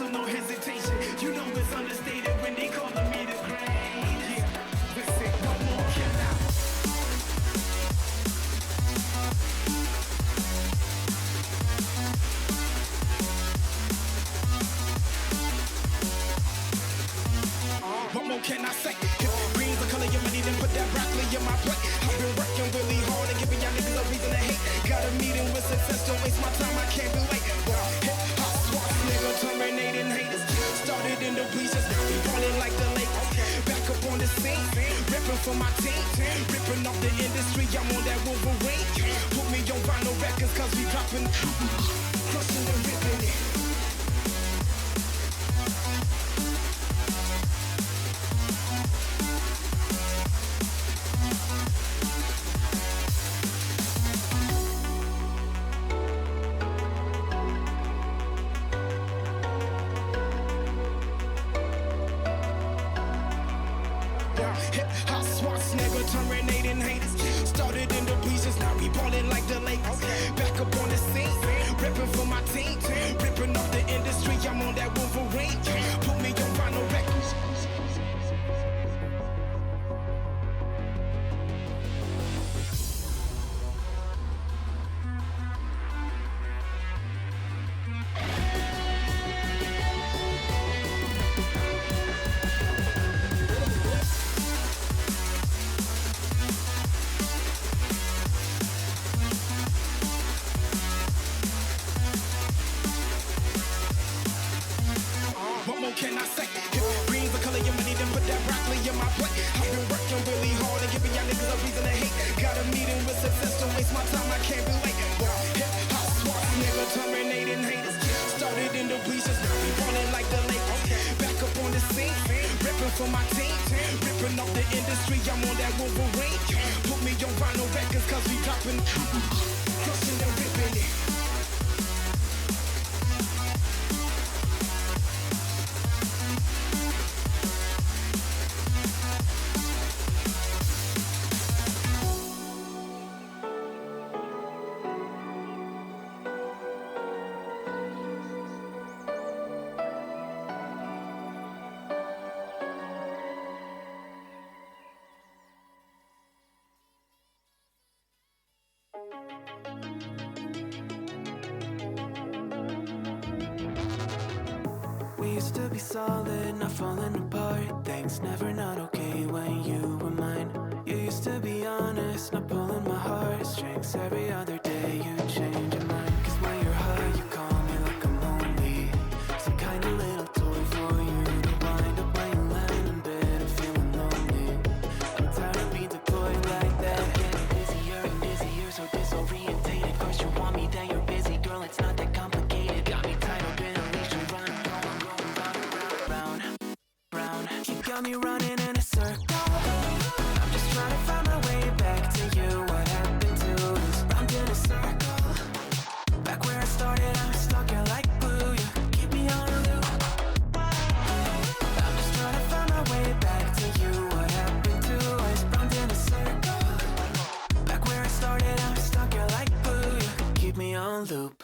so no hesitation. You know it's understated when they calling me the great. Yeah, listen, what more can I? What more can I say? Green's the color of money, then put that broccoli in my plate. I've been working really hard and giving y'all niggas a reason to hate. Got a meeting with success, don't waste my time, I can't be late. Hip hop swats, nigga, terminating haters. Started in the bleachers, now we ballin' like the Lakers. Back up on the scene, ripping for my team. Ripping off the industry, I'm on that Wolverine. Put me on vinyl records, cause we dropping, crushing and ripping it. Terminating haters, started in the bleachers, now we ballin' like the Lakers. Back up on the scene, ripping for my team, ripping off the industry, I'm on that Wolverine. Put me on vinyl records. Can I say? Green's the color of money, then put that broccoli in my plate. I've been working really hard and giving y'all niggas a reason to hate. Got a meeting with success, don't waste my time, I can't be late. Hip hop swats, nigga, terminating haters. Started in the bleachers, now we ballin' like the Lakers. Back up on the scene, ripping for my team, ripping off the industry, I'm on that Wolverine. Put me on vinyl records, cause we dropping, crushing and ripping it. Used to be solid, not falling apart. Things never not okay when you were mine. You used to be honest, not pulling my heartstrings. Every other day you change your mind. Cause when you're high, you call me like I'm lonely. Some kind of little toy for you to wind up when you land in bed and feeling lonely. I'm tired of being deployed like that. I'm getting busier and busier, so disorientated. First you want me, then you're busy. Girl, it's not that complicated. Got me tied up in a leash and running. Got me running in a circle. I'm just trying to find my way back to you. What happened to us? Round in a circle. Back where I started, I'm stuck here like glue. You keep me on a loop. I'm just trying to find my way back to you. What happened to us? Round in a circle. Back where I started, I'm stuck here like glue. You keep me on loop.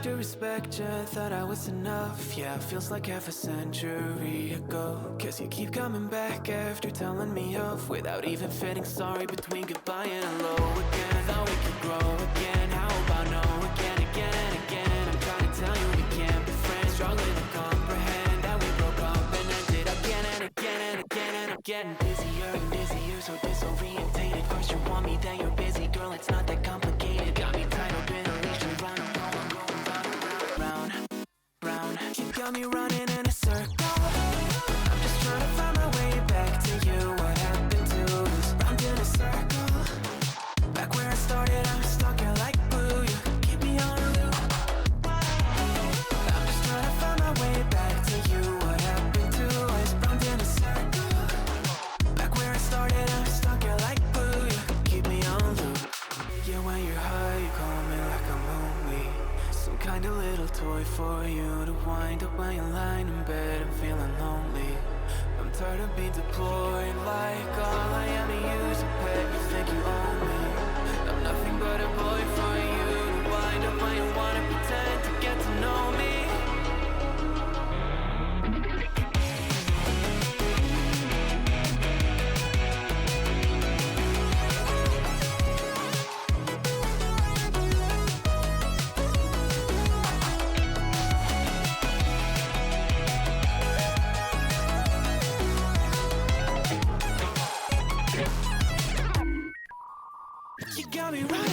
To respect you, thought I was enough. Yeah, it feels like half a century ago. Cause you keep coming back after telling me off, without even fitting sorry between goodbye and hello again. Thought we could grow again, how about no again, again and again. I'm trying to tell you we can't be friends, struggling to comprehend that we broke up and ended again and again and again. And I'm getting busier and busier, so disorientated. First you want me, then you're busy. Girl, it's not that complicated. Got me tied up in a leash and run. Got me running in a circle. I'm just trying to find my way back to you. What happened to us? Round in a circle. Back where I started, I'm stuck here like glue. You keep me on a loop. I'm just trying to find my way back to you. What happened to us? Round in a circle. Back where I started, wind up while you're lying in bed and feeling lonely. I'm tired of being deployed like all I am to you is a pet. You think you own me? I'm nothing but a boy for you to wind up while you wanna pretend to get to know me. You got me right